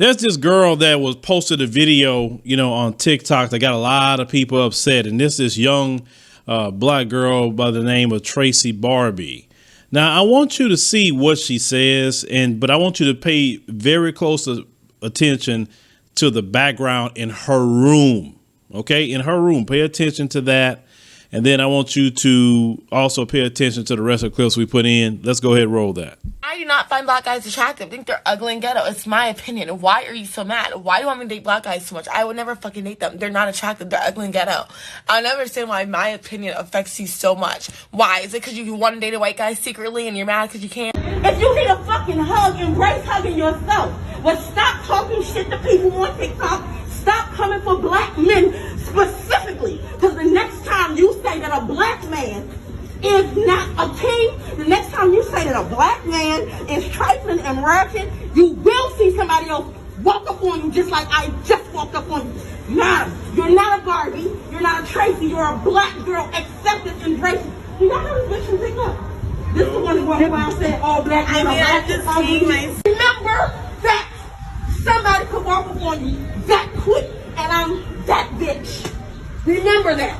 There's this girl that was posted a video, on TikTok that got a lot of people upset. And this young black girl by the name of Tracy Barbie. Now, I want you to see what she says, but I want you to pay very close attention to the background in her room. OK, in her room. Pay attention to that. And then I want you to also pay attention to the rest of the clips we put in. Let's go ahead and roll that. I do not find black guys attractive. I think they're ugly and ghetto. It's my opinion. Why are you so mad? Why do you want me to date black guys so much? I would never fucking date them. They're not attractive. They're ugly and ghetto. I never understand why my opinion affects you so much. Why? Is it because you want to date a white guy secretly and you're mad because you can't? If you need a fucking hug, embrace hugging yourself. But stop talking shit to people on TikTok. Stop coming for black men specifically. Because the next time you say that a black man is not a king, the next time you say that a black man is trifling and ratchet, you will see somebody else walk up on you just like I just walked up on you. Madam, you're not a Barbie, you're not a Tracy, you're a black girl, accept it, embrace it. You got know this bitch from TikTok? This is the one who walked around saying all black men are ratchet. Remember that somebody could walk up on you that quick, and I'm that bitch. Remember that.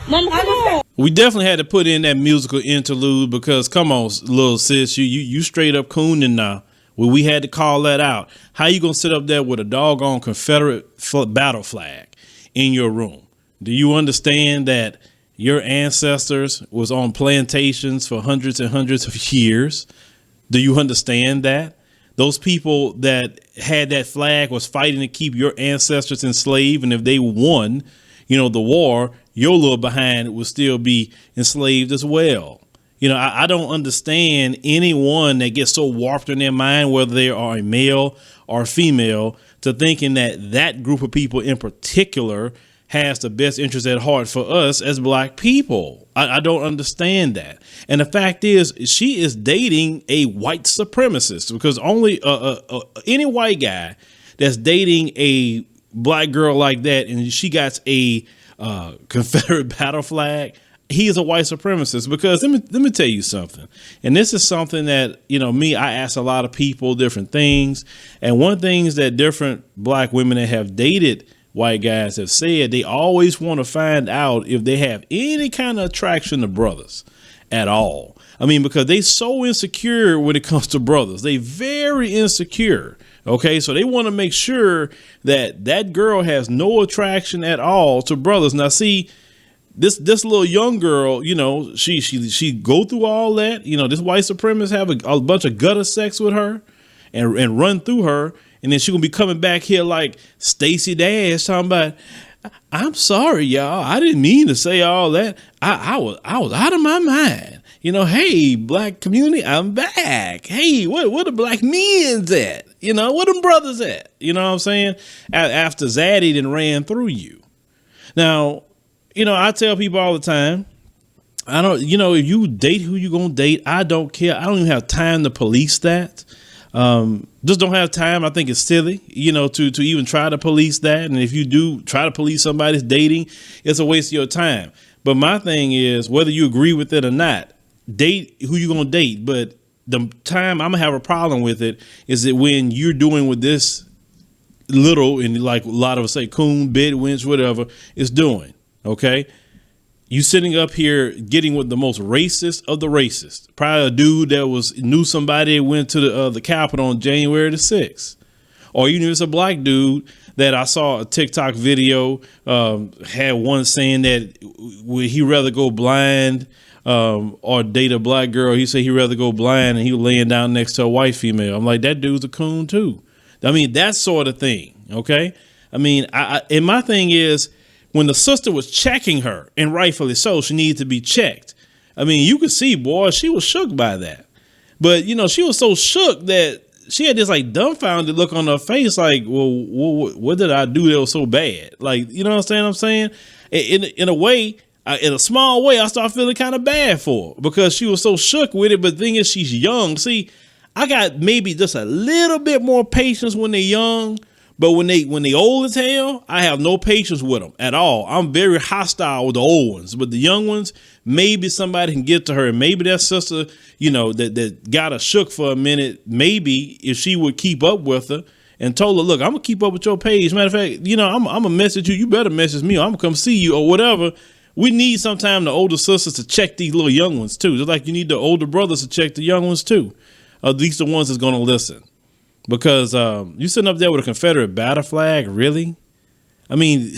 Mama, we definitely had to put in that musical interlude because, come on, little sis, you straight up cooning now. Well, we had to call that out. How you gonna sit up there with a doggone Confederate battle flag in your room? Do you understand that your ancestors was on plantations for hundreds and hundreds of years? Do you understand that? Those people that had that flag was fighting to keep your ancestors enslaved. And if they won, the war, your little behind would still be enslaved as well. I don't understand anyone that gets so warped in their mind, whether they are a male or female, to thinking that group of people in particular has the best interest at heart for us as black people. I don't understand that. And the fact is, she is dating a white supremacist, because only any white guy that's dating a black girl like that and she got a Confederate battle flag, he is a white supremacist. Because let me tell you something. And this is something that, I ask a lot of people different things. And one of the things that different black women that have dated white guys have said, they always want to find out if they have any kind of attraction to brothers at all. I mean, because they so insecure when it comes to brothers. They very insecure. OK, so they want to make sure that girl has no attraction at all to brothers. Now, see, this little young girl, she go through all that. This white supremacist have a bunch of gutter sex with her and run through her. And then she gonna be coming back here like Stacey Dash talking about, I'm sorry, y'all. I didn't mean to say all that. I was out of my mind. Hey, black community, I'm back. Hey, where the black men's at? Where them brothers at? You know what I'm saying? After Zaddy done ran through you. Now, I tell people all the time, I don't, if you date who you gonna date, I don't care. I don't even have time to police that. Just don't have time. I think it's silly, to even try to police that. And if you do try to police somebody's dating, it's a waste of your time. But my thing is, whether you agree with it or not, date who you're going to date. But the time I'm going to have a problem with it is that when you're doing with this little, and like a lot of us say, coon, bedwench, whatever, is doing. OK, you sitting up here getting with the most racist of the racist. Probably a dude that knew somebody that went to the Capitol on January the 6th. Or even if it's a black dude that I saw a TikTok video had one saying that would he rather go blind or date a black girl. He said he'd rather go blind, and he was laying down next to a white female. I'm like, that dude's a coon too. I mean, that sort of thing. OK, I mean, and my thing is, when the sister was checking her, and rightfully so, she needed to be checked. I mean, you could see, boy, she was shook by that. But, she was so shook that she had this like dumbfounded look on her face. Like, well, what did I do that was so bad? Like, you know what I'm saying? In a way, in a small way, I started feeling kind of bad for her because she was so shook with it. But the thing is, she's young. See, I got maybe just a little bit more patience when they're young. But when they old as hell, I have no patience with them at all. I'm very hostile with the old ones, but the young ones, maybe somebody can get to her. And maybe that sister, that got her shook for a minute. Maybe if she would keep up with her and told her, look, I'm gonna keep up with your page. Matter of fact, you know, I'm gonna message you. You better message me, or I'm gonna come see you, or whatever. We need sometime the older sisters to check these little young ones too. Just like you need the older brothers to check the young ones too. At least the ones that's gonna listen. Because you sitting up there with a Confederate battle flag, really? I mean,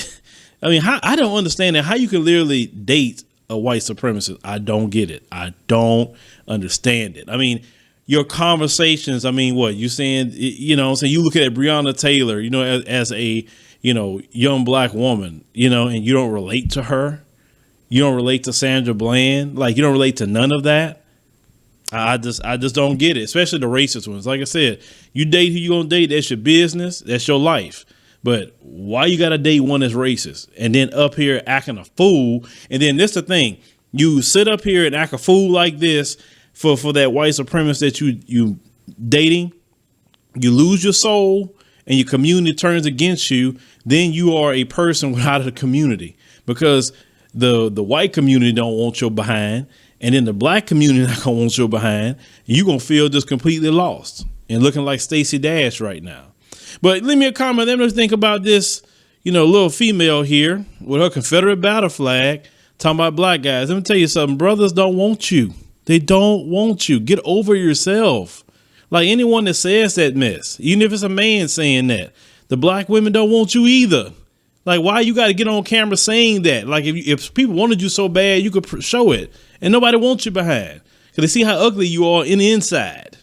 I don't understand that. How you can literally date a white supremacist? I don't get it. I don't understand it. I mean, your conversations. I mean, what you saying? You know, so you look at Breonna Taylor, you know, as a, you know, young black woman, you know, and you don't relate to her. You don't relate to Sandra Bland. Like, you don't relate to none of that. I just don't get it, especially the racist ones. Like I said, you date who you gonna date. That's your business. That's your life. But why you gotta date one that's racist and then up here acting a fool? And then this the thing, you sit up here and act a fool like this for that white supremacist that you dating. You lose your soul and your community turns against you. Then you are a person without a community, because the white community don't want your behind, and then the black community not gonna want your behind. And you gonna feel just completely lost and looking like Stacey Dash right now. But leave me a comment. Let me think about this, you know, little female here with her Confederate battle flag talking about black guys. Let me tell you something. Brothers don't want you. They don't want you. Get over yourself. Like anyone that says that mess, even if it's a man saying that, the black women don't want you either. Like, why you got to get on camera saying that? Like, if people wanted you so bad, you could show it, and nobody wants you behind, because they see how ugly you are in the inside.